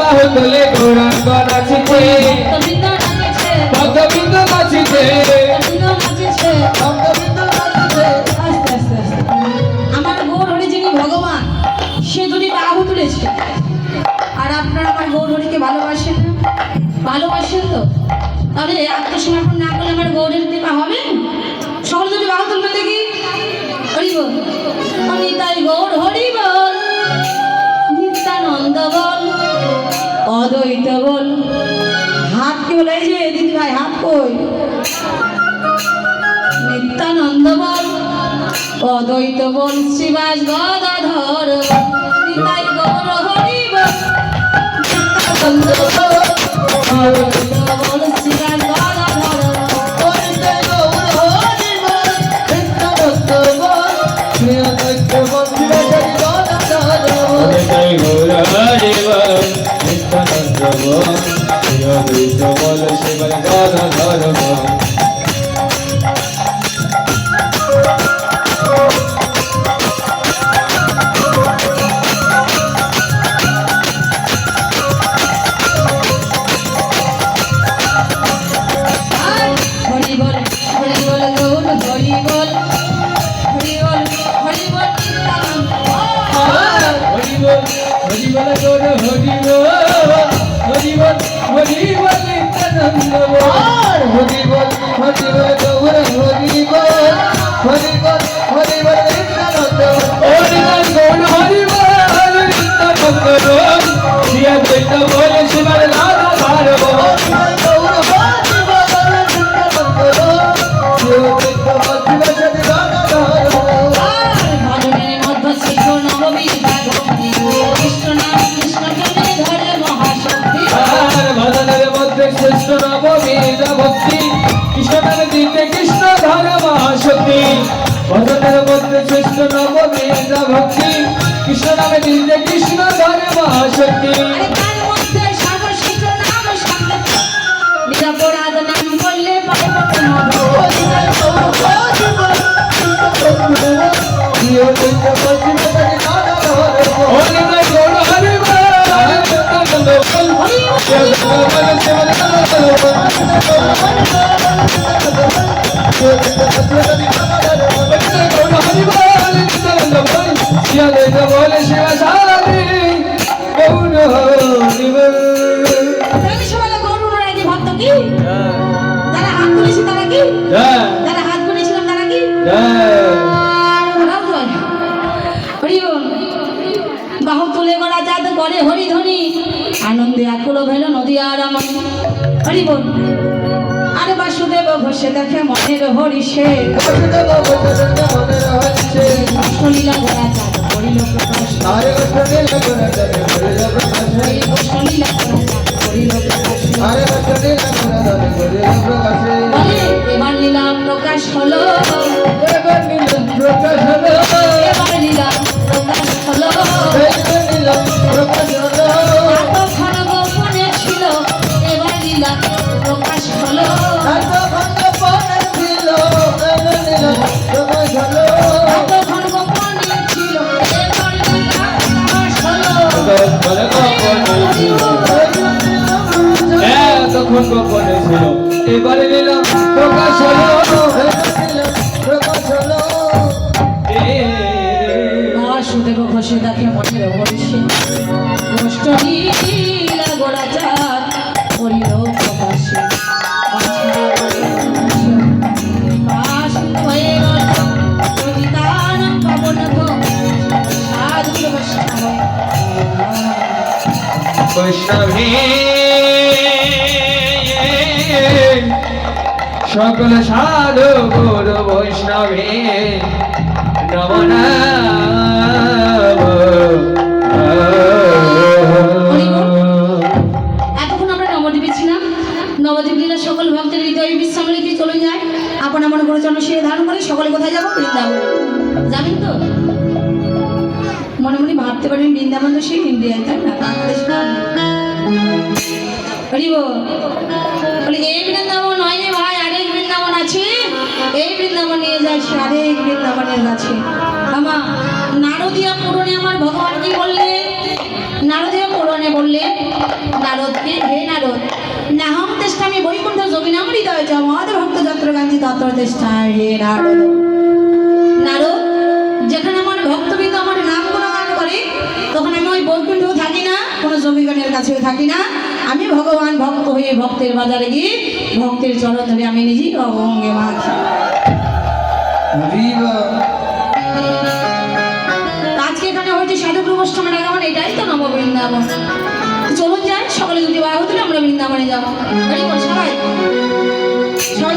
বাহু তুলে গৌরাঙ্গ নাচিছে ভক্তবৃন্দ নাচিছে আমার গৌর হরি যিনি ভগবান সে দুটি বাহু তুলেছে আর আপনারা আমার গৌর হরিকে ভালোবাসেন ভালোবাসেন তো তাহলে আত্মসমর্পণ না করলে আমার গৌরের কৃপা হবে সকল দুটি বাহু তুলবেন দেখি হরি বল আমি তাই গৌর হরি বল নিত্যানন্দ বল অদ্বৈত বল হাত কি বলে এই যে দিদি ভাই হাত কই নিত্যানন্দ বল অদ্বৈত বল শ্রীবাস গদাধর নিতাই গৌর হরি বল নিত্যানন্দ বল অদ্বৈত বল শ্রীবাস গদাধর নিতাই গৌর হরি বল নিত্যানন্দ বল শ্রীঅদ্বৈত বল শ্রীবাস গদাধর নিতাই গৌর হরি বল নিত্যানন্দ বল শ্রীঅদ্বৈত বল শ্রীবাস গদাধর ভজনের মধ্যে শ্রেষ্ঠ নববীর ভক্তি কৃষ্ণ নামে দিতে কৃষ্ণ ধরে মহাশক্তি নিরাপরাধ নাম বললে বাহু তুলে গড়া যাত করে হরিধ্বনি আনন্দে আকুল ভেল নদী আর আমার হরি বল আরে বাসুদেব ঘোষে দেখে মনের হরিষে কৃষ্ণলীলা গড়া যাত করিল প্রকাশ কৃষ্ণলীলা গড়া যাত করিল প্রকাশ এবার লীলা প্রকাশ হলো এবার লীলা প্রকাশ হলো এতক্ষণ গোপনে ছিল এবার লীলা প্রকাশ হলো এতক্ষণ গোপনে ছিল এবার লীলা প্রকাশ হলো তখন গোপনে ছিল এবারে লীলা প্রকাশ হলো বাসুদেব ঘোষে দেখে মনের হরিষে কষ্ট লীলা গোড়া যাত করিল প্রকাশে হয়ে গেল পতিতান পাবন সাধু বৈষ্ণবী সকল সাধু গুরু বৈষ্ণবী নমনা এতক্ষণ আমরা নবদ্বীপে ছিলাম নবদ্বীপ লীলা সকল ভক্তের হৃদয় বিশ্রাম রেখে চলে যায় আপন আপন গুরুচরণ শিরে ধারণ করে সকলে কোথায় যাবো বৃন্দাবন যাবেন তো মনে মনে ভাবতে পারেন বৃন্দাবন তো সেই ইন্ডিয়ায় তাই না বাংলাদেশ না বলি এই বৃন্দাবন নয় রে ভাই আরেক বৃন্দাবন আছে এই বৃন্দাবন নিয়ে যাচ্ছি আরেক বৃন্দাবনের কাছে আমা নারদিয়া পুরাণে আমার ভগবান কি বললে নারদিয়া পুরাণে বললে তত্ত্বষ্টায় হে নারদ। নারদ, যেখানে আমার ভক্তবৃন্দ আমার নাম গুণগান করে, তখন আমি ওই বৈকুণ্ঠেও থাকি না, কোনো যোগীগণের কাছেও থাকি না। আমি ভগবান ভক্ত হয়ে ভক্তের বাজারে গিয়ে ভক্তের চরণ ধরে আমি নিজেই অঙ্গে মাখি। আজকে এখানে হয়তো সাধু প্রবষ্ঠমের আগমন, এটাই তো নব বৃন্দাবন। চলুন যাই, সকালে দুটি বাহু তুলে আমরা বৃন্দাবনে যাবো। সবাই সবাই